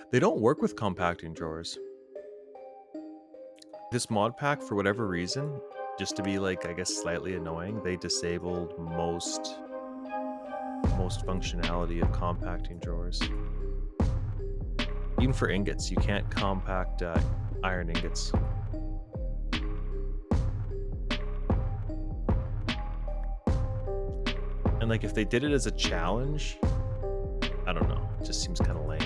They don't work with compacting drawers. This mod pack, for whatever reason, just to be like, I guess, slightly annoying, they disabled most functionality of compacting drawers. Even for ingots, you can't compact iron ingots. And like, if they did it as a challenge, I don't know. It just seems kind of lame.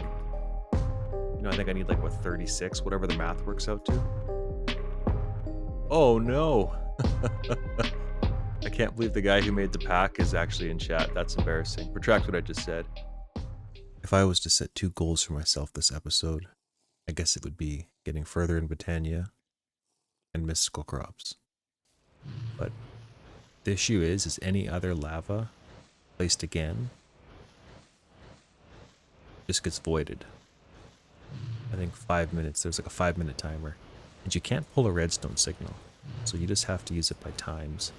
You know, I think I need like, what, 36? Whatever the math works out to. Oh, no. I can't believe the guy who made the pack is actually in chat. That's embarrassing. Retract what I just said. If I was to set 2 goals for myself this episode, I guess it would be getting further in Botania and mystical crops. But the issue is any other lava placed again just gets voided. I think 5 minutes. There's like a 5-minute timer. And you can't pull a redstone signal. So you just have to use it by times.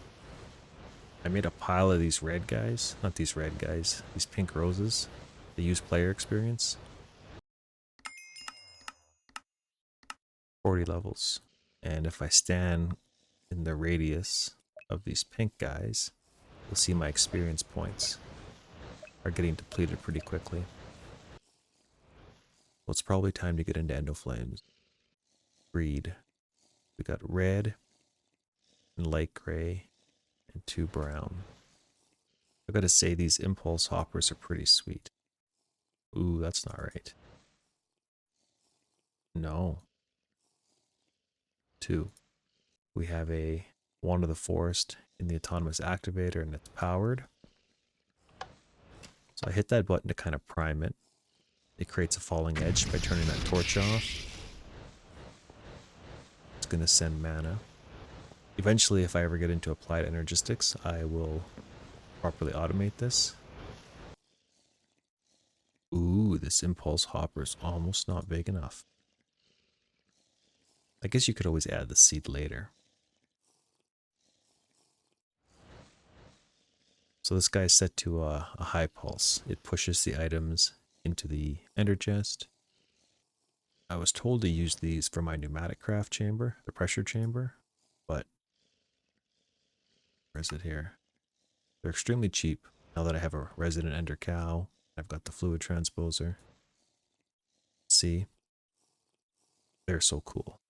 I made a pile of these red guys. Not these red guys. These pink roses. They use player experience. 40 levels. And if I stand in the radius of these pink guys, you'll see my experience points are getting depleted pretty quickly. Well, it's probably time to get into endoflames. Breed. We got red and light gray and 2 brown. I gotta say, these impulse hoppers are pretty sweet. Ooh, that's not right. No. 2. We have a Wand of the Forest in the autonomous activator, and it's powered. So I hit that button to kind of prime it. It creates a falling edge by turning that torch off. It's going to send mana. Eventually, if I ever get into applied energistics, I will properly automate this. Ooh, this impulse hopper is almost not big enough. I guess you could always add the seed later. So this guy's set to a high pulse. It pushes the items into the ender chest. I was told to use these for my pneumatic craft chamber, the pressure chamber, but where is it here? They're extremely cheap now that I have a resident ender cow. I've got the fluid transposer. See? They're so cool.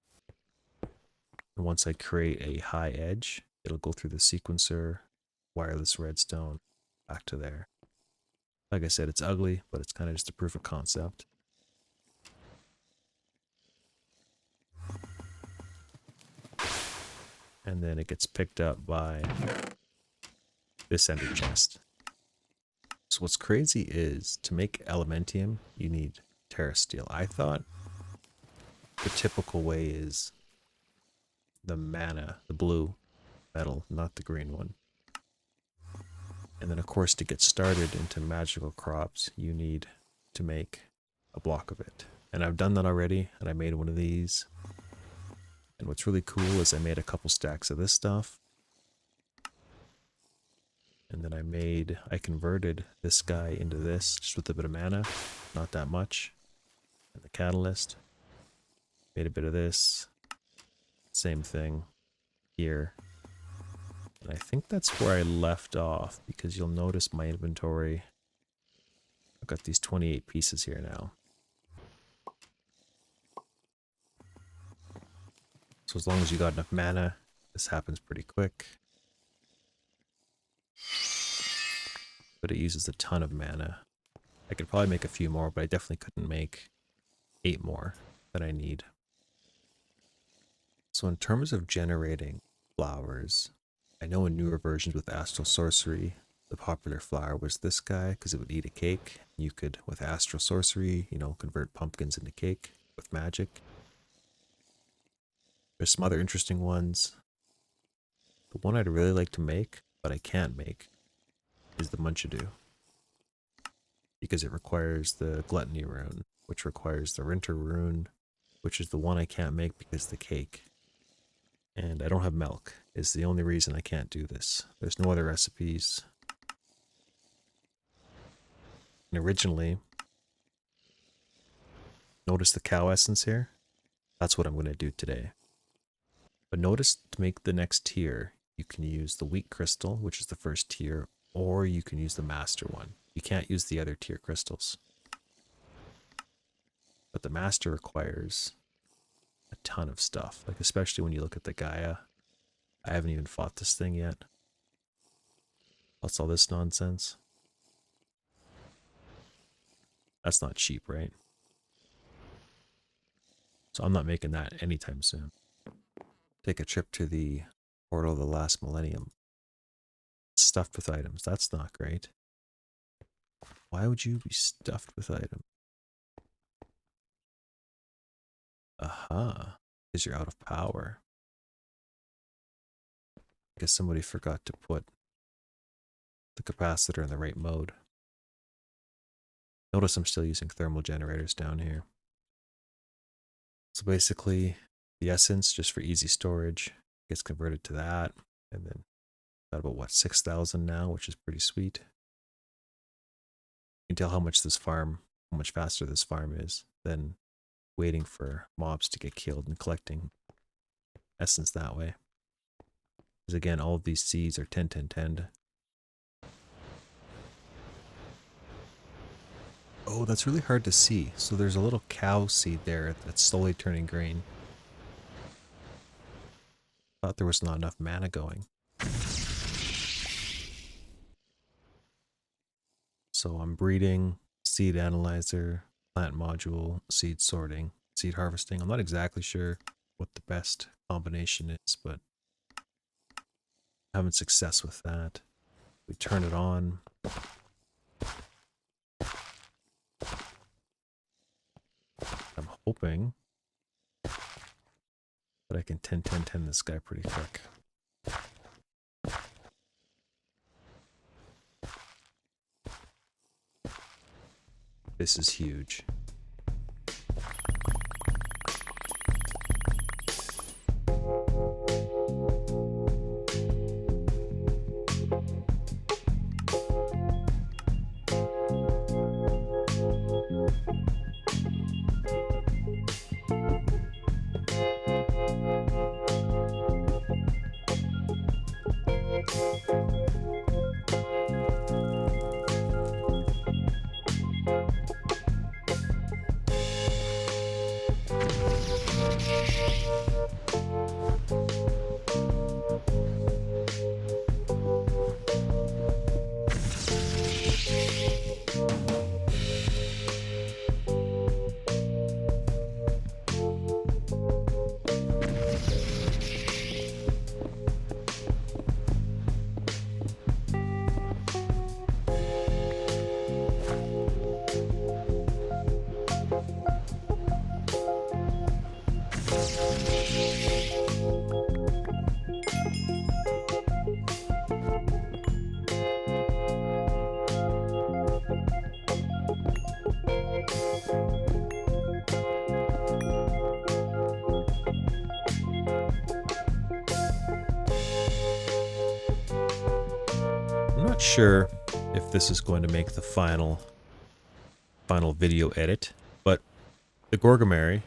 And once I create a high edge, it'll go through the sequencer, wireless redstone, back to there. Like I said, it's ugly, but it's kind of just a proof of concept. And then it gets picked up by this ender chest. So what's crazy is, to make elementium, you need Terrasteel. I thought the typical way is the mana, the blue metal, not the green one. And then, of course, to get started into magical crops, you need to make a block of it. And I've done that already, and I made one of these. And what's really cool is I made a couple stacks of this stuff. And then I converted this guy into this, just with a bit of mana, not that much. And the catalyst. Made a bit of this. Same thing here. And I think that's where I left off, because you'll notice my inventory. I've got these 28 pieces here now. So as long as you got enough mana, this happens pretty quick. But it uses a ton of mana. I could probably make a few more, but I definitely couldn't make 8 more that I need. So in terms of generating flowers, I know in newer versions with Astral Sorcery, the popular flower was this guy, because it would eat a cake. You could, with Astral Sorcery, you know, convert pumpkins into cake with magic. There's some other interesting ones. The one I'd really like to make, but I can't make, is the Munchadoo. Because it requires the Gluttony rune, which requires the Rinter rune, which is the one I can't make because the cake. And I don't have milk, is the only reason I can't do this. There's no other recipes. And originally, Notice the cow essence here? That's what I'm going to do today. But notice to make the next tier, you can use the wheat crystal, which is the first tier, or you can use the master one. You can't use the other tier crystals. But the master requires a ton of stuff, like especially when you look at the Gaia. I haven't even fought this thing yet. What's all this nonsense? That's not cheap, right? So I'm not making that anytime soon. Take a trip to the portal of the last millennium. Stuffed with items. That's not great. Why would you be stuffed with items? Aha. Because you're out of power. I guess somebody forgot to put the capacitor in the right mode. Notice I'm still using thermal generators down here. So basically, the essence, just for easy storage, gets converted to that. And then got about, what, 6,000 now, which is pretty sweet. You can tell how much faster this farm is than waiting for mobs to get killed and collecting essence that way. Because again, all of these seeds are 10-10-10. Oh, that's really hard to see. So there's a little cow seed there that's slowly turning green. Thought there was not enough mana going. So I'm breeding, seed analyzer, plant module, seed sorting, seed harvesting. I'm not exactly sure what the best combination is, but having success with that. We turn it on. I'm hoping that I can 10-10-10 this guy pretty quick. This is huge. I'm not sure if this is going to make the final video edit, but the Gourmaryllis,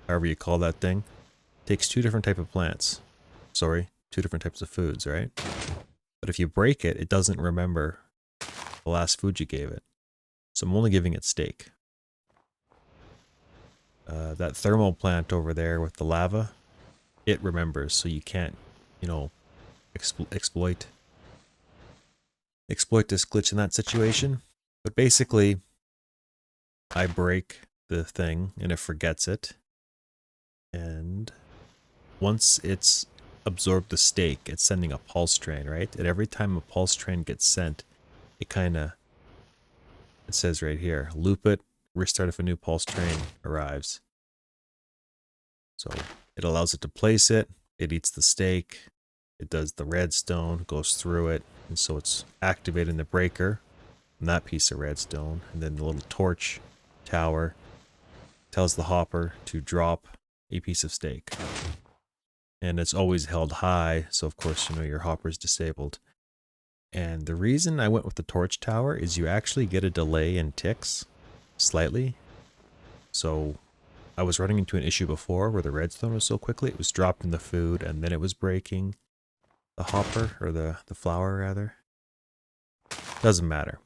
however you call that thing, takes two different types of plants. Sorry, two different types of foods, right? But if you break it, it doesn't remember the last food you gave it. So I'm only giving it steak. That thermal plant over there with the lava, it remembers, so you can't, you know, exploit this glitch in that situation. But basically, I break the thing and it forgets it. And once it's absorbed the steak, it's sending a pulse train, right? And every time a pulse train gets sent, it says right here, loop it, restart if a new pulse train arrives. So it allows it to place it, it eats the steak, it does the redstone, goes through it, and so it's activating the breaker and that piece of redstone, and then the little torch tower tells the hopper to drop a piece of steak. And it's always held high, so of course, you know, your hopper's disabled. And the reason I went with the torch tower is you actually get a delay in ticks, slightly. So I was running into an issue before where the redstone was so quickly, it was dropping the food and then it was breaking the hopper, or the flour rather. Doesn't matter.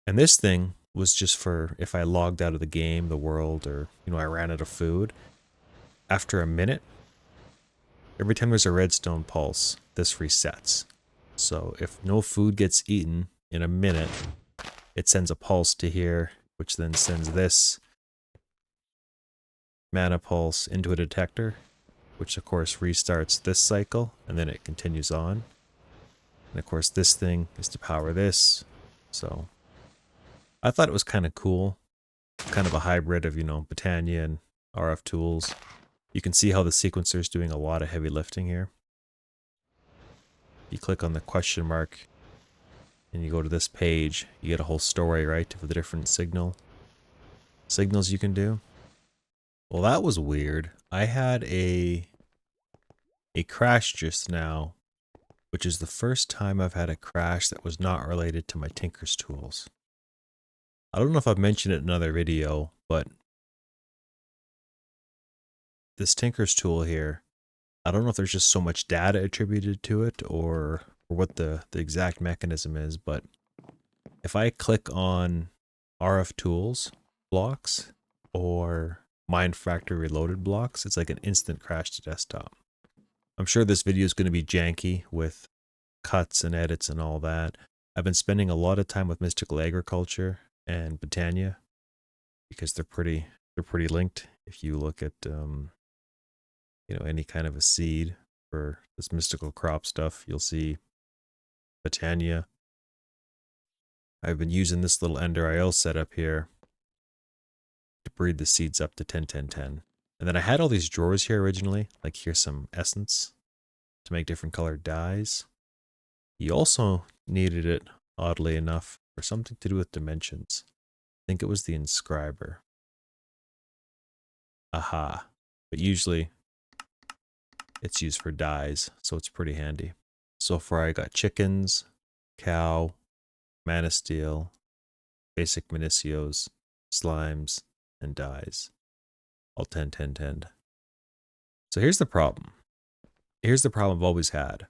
And this thing was just for if I logged out of the game, the world, or, you know, I ran out of food. After a minute, every time there's a redstone pulse, this resets. So if no food gets eaten in a minute, it sends a pulse to here, which then sends this mana pulse into a detector, which of course restarts this cycle, and then it continues on. And of course this thing is to power this. So I thought it was kind of cool. Kind of a hybrid of, you know, Botania and RFTools. You can see how the sequencer is doing a lot of heavy lifting here. You click on the question mark and you go to this page, you get a whole story, right, of the different signals you can do. Well, that was weird. I had a crash just now, which is the first time I've had a crash that was not related to my Tinker's tools. I don't know if I've mentioned it in another video, but this Tinker's tool here, I don't know if there's just so much data attributed to it or what the exact mechanism is, but if I click on RFTools blocks or Mind Factory Reloaded blocks, it's like an instant crash to desktop. I'm sure this video is going to be janky with cuts and edits and all that. I've been spending a lot of time with Mystical Agriculture and Botania because they're pretty linked. If you look at you know, any kind of a seed for this mystical crop stuff, you'll see Botania. I've been using this little Ender IO setup here to breed the seeds up to 10-10-10. And then I had all these drawers here originally, like here's some essence to make different colored dyes. You also needed it, oddly enough, for something to do with dimensions. I think it was the inscriber. Aha. But usually it's used for dyes, so it's pretty handy. So far I got chickens, cow, Terrasteel, basic Minicios, slimes, and dyes. All 10-10-10. So here's the problem. Here's the problem I've always had.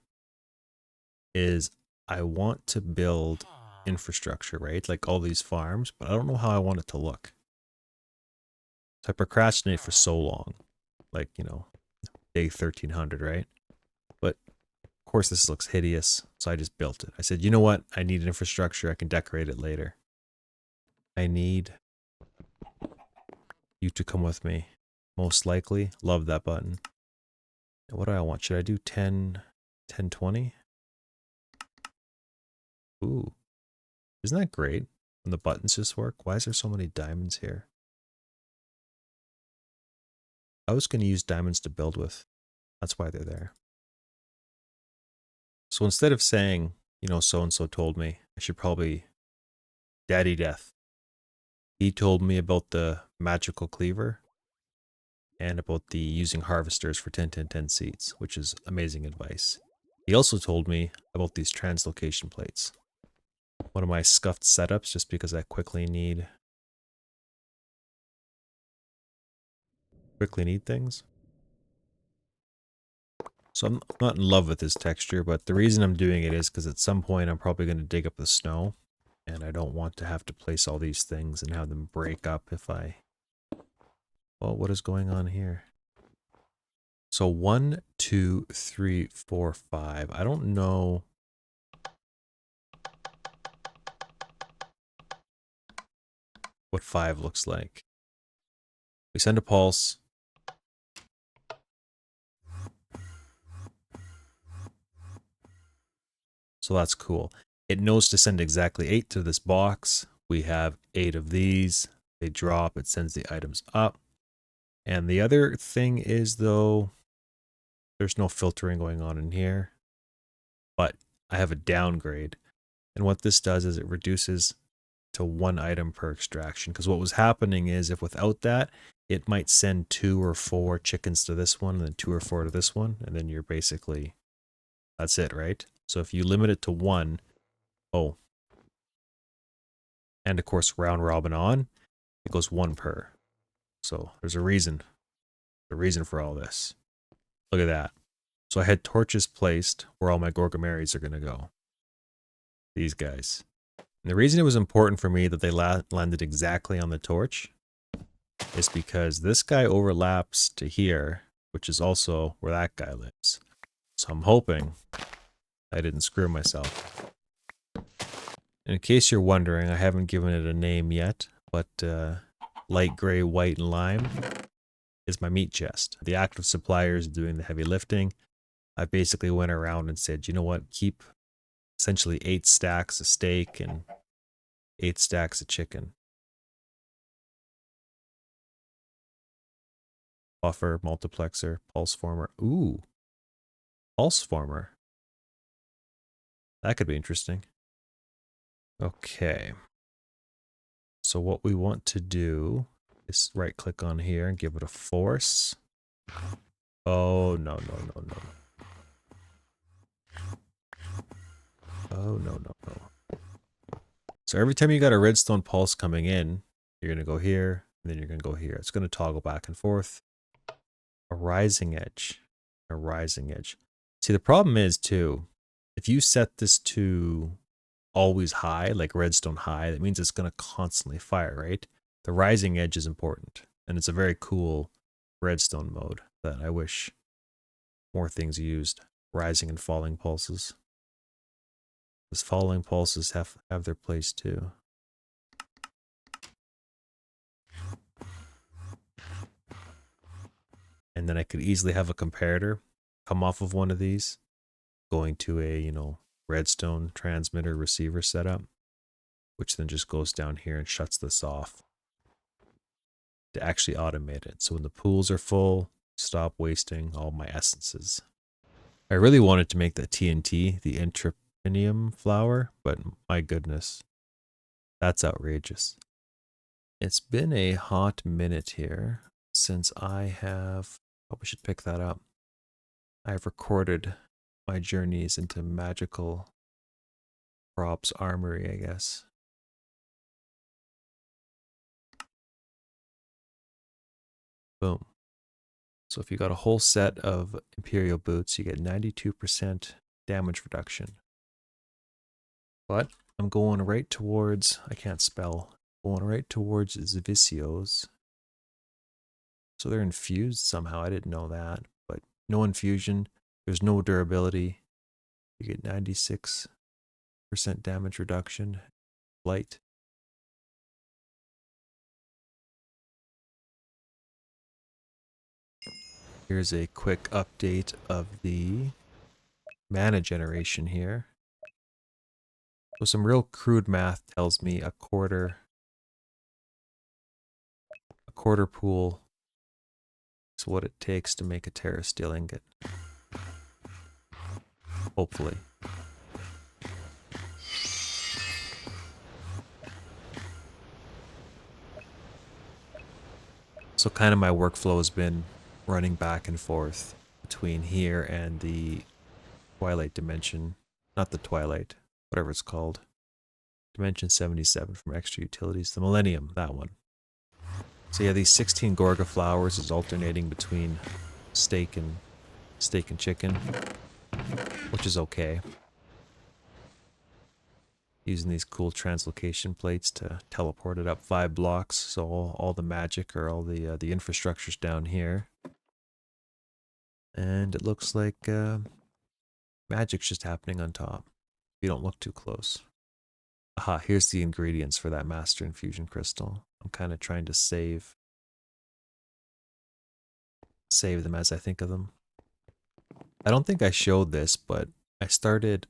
Is I want to build infrastructure, right? Like all these farms, but I don't know how I want it to look. So I procrastinate for so long. Like, you know, day 1300, right? But of course this looks hideous, so I just built it. I said, you know what? I need an infrastructure. I can decorate it later. I need you to come with me. Most likely. Love that button. What do I want? Should I do 10-20? Ooh. Isn't that great? When the buttons just work? Why is there so many diamonds here? I was going to use diamonds to build with. That's why they're there. So instead of saying, you know, so-and-so told me, I should probably Daddy Death. He told me about the magical cleaver and about the using harvesters for 10-10-10 seeds, which is amazing advice. He also told me about these translocation plates. One of my scuffed setups just because I quickly need things. So I'm not in love with this texture, but the reason I'm doing it is because at some point I'm probably going to dig up the snow, and I don't want to have to place all these things and have them break up if I... Well, what is going on here? So 1, 2, 3, 4, 5. I don't know... what 5 looks like. We send a pulse. So that's cool. It knows to send exactly 8 to this box. We have 8 of these. They drop. It sends the items up. And the other thing is, though, there's no filtering going on in here. But I have a downgrade. And what this does is it reduces to 1 item per extraction. Because what was happening is if without that, it might send 2 or 4 chickens to this one and then 2 or 4 to this one. And then you're basically, that's it, right? So if you limit it to 1, oh, and of course round robin on, it goes 1 per. So there's a reason. A reason for all this. Look at that. So I had torches placed where all my Gourmaryllis are going to go. These guys. And the reason it was important for me that they landed exactly on the torch is because this guy overlaps to here, which is also where that guy lives. So I'm hoping I didn't screw myself. And in case you're wondering, I haven't given it a name yet, but light gray, white, and lime is my meat chest. The active suppliers doing the heavy lifting. I basically went around and said, you know what, keep essentially 8 stacks of steak and 8 stacks of chicken. Buffer, multiplexer, pulse former. Ooh, pulse former. That could be interesting. Okay. So what we want to do is right click on here and give it a force. Oh, no, no, no, no. Oh, no, no, no. So every time you got a redstone pulse coming in, you're going to go here, and then you're going to go here. It's going to toggle back and forth. A rising edge. A rising edge. See, the problem is, too, if you set this to always high, like redstone high, that means it's going to constantly fire, right? The rising edge is important, and it's a very cool redstone mode that I wish more things used. Rising and falling pulses. Because falling pulses have their place too. And then I could easily have a comparator come off of one of these, going to a, you know, redstone transmitter receiver setup, which then just goes down here and shuts this off to actually automate it. So when the pools are full, stop wasting all my essences. I really wanted to make the TNT, the Intrapinium flower, but my goodness, that's outrageous. It's been a hot minute here since I have, probably should pick that up. I've recorded my journeys into magical props armory, I guess. Boom. So if you got a whole set of Imperial boots, you get 92% damage reduction. But I'm going right towards, I can't spell, going right towards Zivicios. So they're infused somehow, I didn't know that. But no infusion, there's no durability. You get 96% damage reduction. Light. Here's a quick update of the mana generation here. So some real crude math tells me a quarter pool is what it takes to make a Terrasteel ingot. Hopefully. So kind of my workflow has been running back and forth between here and the Twilight dimension. Not the Twilight, whatever it's called. Dimension 77 from Extra Utilities. The Millenium, that one. So yeah, these 16 Gorga flowers is alternating between steak and chicken, which is okay. Using these cool translocation plates to teleport it up 5 blocks, so all the magic or all the infrastructure's down here. And it looks like magic's just happening on top. If you don't look too close. Aha, here's the ingredients for that Master Infusion Crystal. I'm kind of trying to save them as I think of them. I don't think I showed this, but I started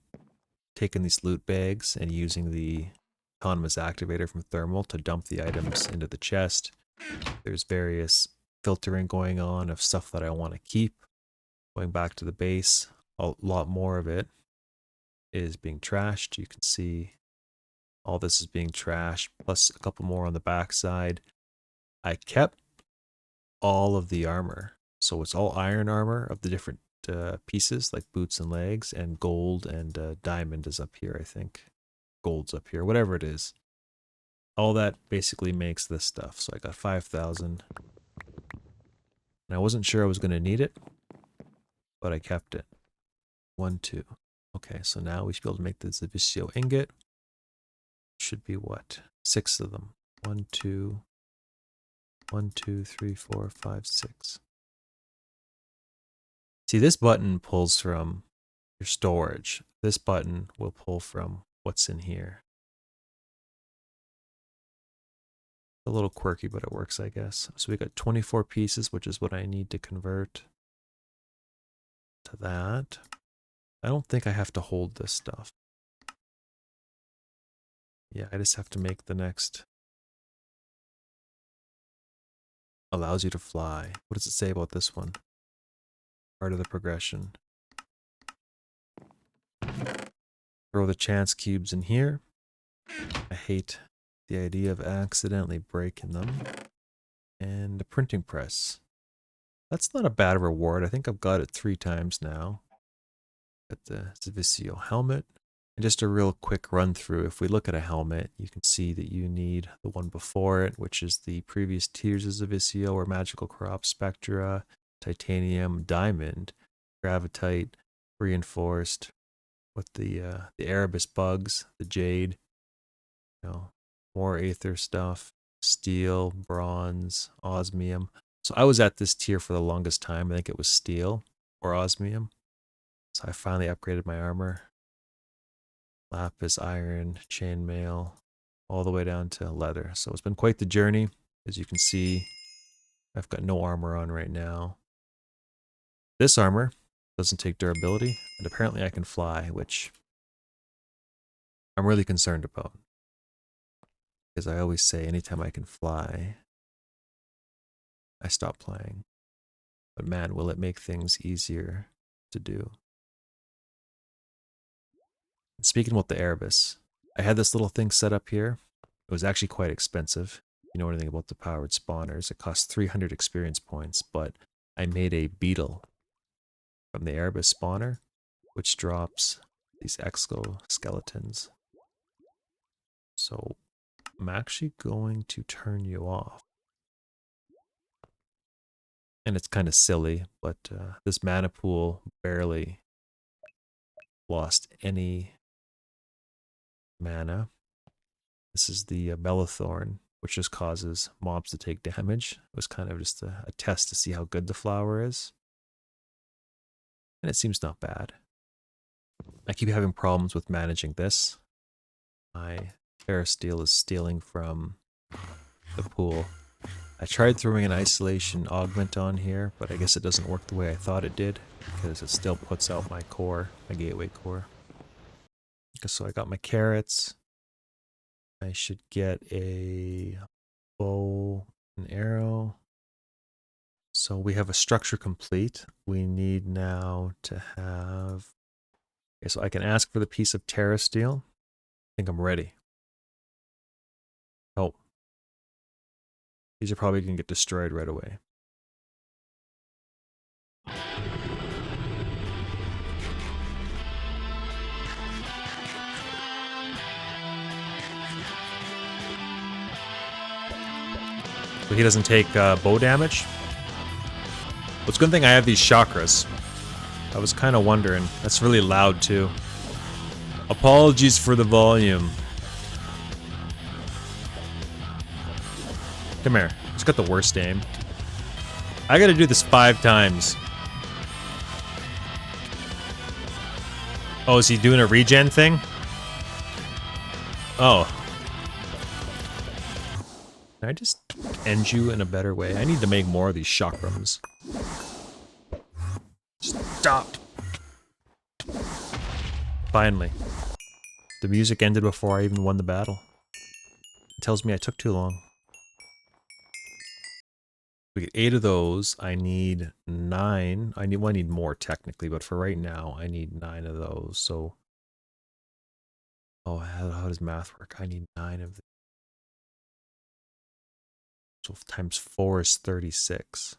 taking these loot bags and using the autonomous activator from Thermal to dump the items into the chest. There's various filtering going on of stuff that I want to keep. Going back to the base, a lot more of it is being trashed. You can see all this is being trashed, plus a couple more on the backside. I kept all of the armor, so it's all iron armor of the different pieces, like boots and legs, and gold and diamond is up here, I think. Gold's up here, whatever it is. All that basically makes this stuff. So I got 5,000. And I wasn't sure I was going to need it, but I kept it. 1, 2. Okay, so now we should be able to make the Zivicio ingot. Should be what? 6 of them. 1, 2, 1, 2, 3, 4, 5, 6. See, this button pulls from your storage. This button will pull from what's in here. A little quirky, but it works, I guess. So we got 24 pieces, which is what I need to convert to that. I don't think I have to hold this stuff. Yeah, I just have to make the next. Allows you to fly. What does it say about this one? Part of the progression. Throw the chance cubes in here. I hate the idea of accidentally breaking them. And the printing press. That's not a bad reward. I think I've got it 3 times now. Got the Zivicio helmet. And just a real quick run through. If we look at a helmet, you can see that you need the one before it, which is the previous tiers of Zivicio, or Magical Crop, Spectra, Titanium, Diamond, Gravitite, Reinforced, with the Erebus bugs, the Jade, you know, more Aether stuff, Steel, Bronze, Osmium. So I was at this tier for the longest time. I think it was Steel or Osmium. So I finally upgraded my armor. Lapis, iron, chainmail, all the way down to leather. So it's been quite the journey. As you can see, I've got no armor on right now. This armor doesn't take durability, and apparently I can fly, which I'm really concerned about. Because I always say anytime I can fly, I stop playing. But man, will it make things easier to do. Speaking about the Erebus, I had this little thing set up here. It was actually quite expensive. If you know anything about the powered spawners, it cost 300 experience points, but I made a beetle from the Erebus spawner, which drops these exoskeletons. So I'm actually going to turn you off. And it's kind of silly, but this mana pool barely lost any mana. This is the Bellathorn, which just causes mobs to take damage. It was kind of just a test to see how good the flower is. And it seems not bad. I keep having problems with managing this. My Terrasteel is stealing from the pool. I tried throwing an isolation augment on here, but I guess it doesn't work the way I thought it did, because it still puts out my core, my gateway core. So I got my carrots. I should get a bow and arrow. So we have a structure complete. We need now to have... Okay, so I can ask for the piece of Terrasteel. I think I'm ready. Oh. These are probably going to get destroyed right away. So he doesn't take bow damage. Well, it's a good thing I have these chakras. I was kind of wondering. That's really loud too. Apologies for the volume. Come here. It's got the worst aim. I gotta do this 5 times. Oh, is he doing a regen thing? Oh. Can I just end you in a better way? I need to make more of these chakrams. Stop! Finally. The music ended before I even won the battle. It tells me I took too long. We get 8 of those. I need 9. I need more technically, but for right now, I need 9 of those. So, oh, how does math work? I need 9 of them. So times 4 is 36.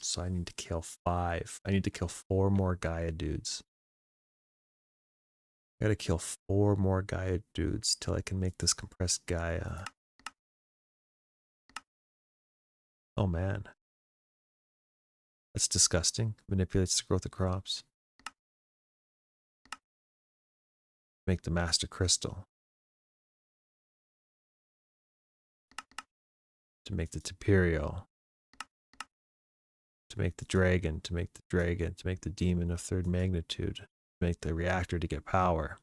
So I need to kill 5. I need to kill 4 more Gaia dudes. I gotta kill 4 more Gaia dudes till I can make this compressed Gaia. Oh man. That's disgusting. Manipulates the growth of crops. Make the master crystal. To make the Tiperio. To make the dragon, to make the demon of third magnitude, to make the reactor to get power.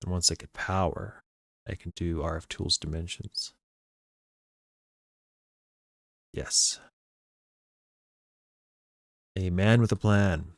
And once I get power, I can do RFTools dimensions. Yes. A man with a plan.